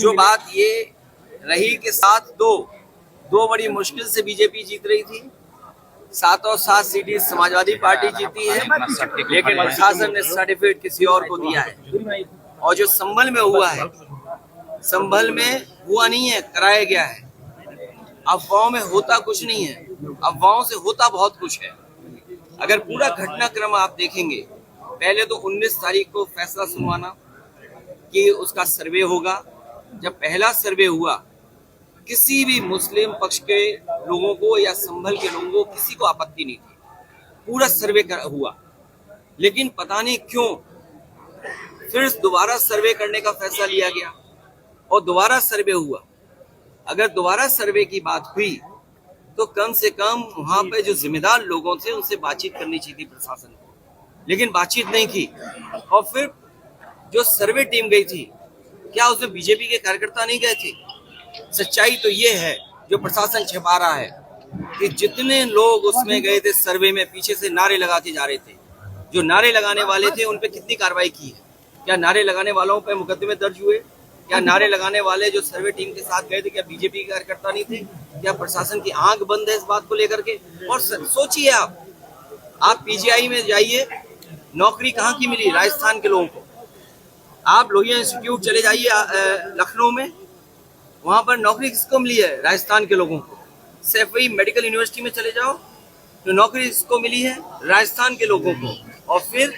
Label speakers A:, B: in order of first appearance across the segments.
A: जो बात ये रही कि 7-2 बड़ी मुश्किल से बीजेपी जीत रही थी। 7 सीटें समाजवादी पार्टी जीती है, लेकिन प्रशासन ने सर्टिफिकेट किसी और को दिया है। और जो संभल में हुआ है, संभल में हुआ नहीं है, कराया गया है। अफवाहों में होता कुछ नहीं है, अफवाहों से होता बहुत कुछ है। अगर पूरा घटनाक्रम आप देखेंगे, पहले तो 19 तारीख को फैसला सुनवाना कि उसका सर्वे होगा। जब पहला सर्वे हुआ, किसी भी मुस्लिम पक्ष के लोगों को या संभल के लोगों को किसी को आपत्ति नहीं थी, पूरा सर्वे हुआ। लेकिन पता नहीं क्यों फिर दोबारा सर्वे करने का फैसला लिया गया और दोबारा सर्वे हुआ। अगर दोबारा सर्वे की बात हुई तो कम से कम वहां पे जो जिम्मेदार लोगों थे उनसे बातचीत करनी चाहिए थी प्रशासन को, लेकिन बातचीत नहीं की। और फिर जो सर्वे टीम गई थी, क्या उसमें बीजेपी के कार्यकर्ता नहीं गए थे? सच्चाई तो ये है जो प्रशासन छिपा रहा है कि जितने लोग उसमें गए थे सर्वे में, पीछे से नारे लगाते जा रहे थे। जो नारे लगाने वाले थे उन पे कितनी कार्रवाई की है? क्या नारे लगाने वालों पे मुकदमे दर्ज हुए? क्या नारे लगाने वाले जो सर्वे टीम के साथ गए थे, क्या बीजेपी के कार्यकर्ता नहीं थे? क्या प्रशासन की आंख बंद है इस बात को लेकर के? और सोचिए, आप पीजीआई में जाइए, नौकरी कहाँ की मिली राजस्थान के लोगों को? आप लोहिया इंस्टीट्यूट चले जाइए लखनऊ में, वहां पर नौकरी किसको मिली है? राजस्थान के लोगों को। सैफई मेडिकल यूनिवर्सिटी में चले जाओ तो नौकरी किसको मिली है? राजस्थान के लोगों को। और फिर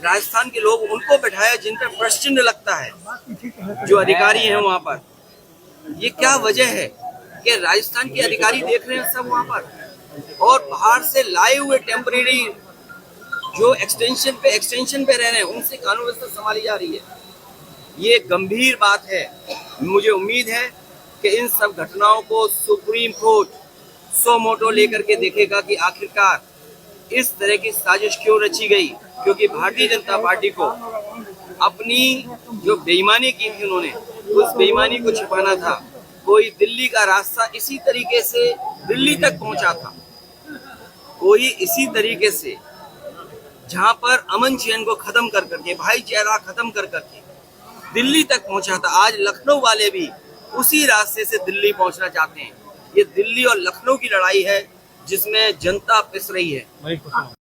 A: राजस्थान के लोग उनको बैठाया जिन पर प्रश्न लगता है, जो अधिकारी हैं वहां पर। ये क्या वजह है कि राजस्थान के अधिकारी देख रहे हैं सब वहां पर, और बाहर से लाए हुए टेम्परेरी जो एक्सटेंशन पे रह रहे हैं उनसे कानून व्यवस्था संभाली जा रही है। ये गंभीर बात है। मुझे उम्मीद है कि इन सब घटनाओं को सुप्रीम कोर्ट सो मोटो लेकर के देखेगा कि आखिरकार इस तरह की साजिश क्यों रची गई, क्योंकि भारतीय जनता पार्टी को अपनी जो बेईमानी की थी उन्होंने उस बेईमानी को छिपाना था। कोई दिल्ली का रास्ता इसी तरीके से दिल्ली तक पहुंचा था, कोई इसी तरीके से जहां पर अमन चैन को खत्म कर करके, भाईचारा खत्म कर करके दिल्ली तक पहुंचा था। आज लखनऊ वाले भी उसी रास्ते से दिल्ली पहुंचना चाहते हैं। ये दिल्ली और लखनऊ की लड़ाई है जिसमें जनता पिस रही है।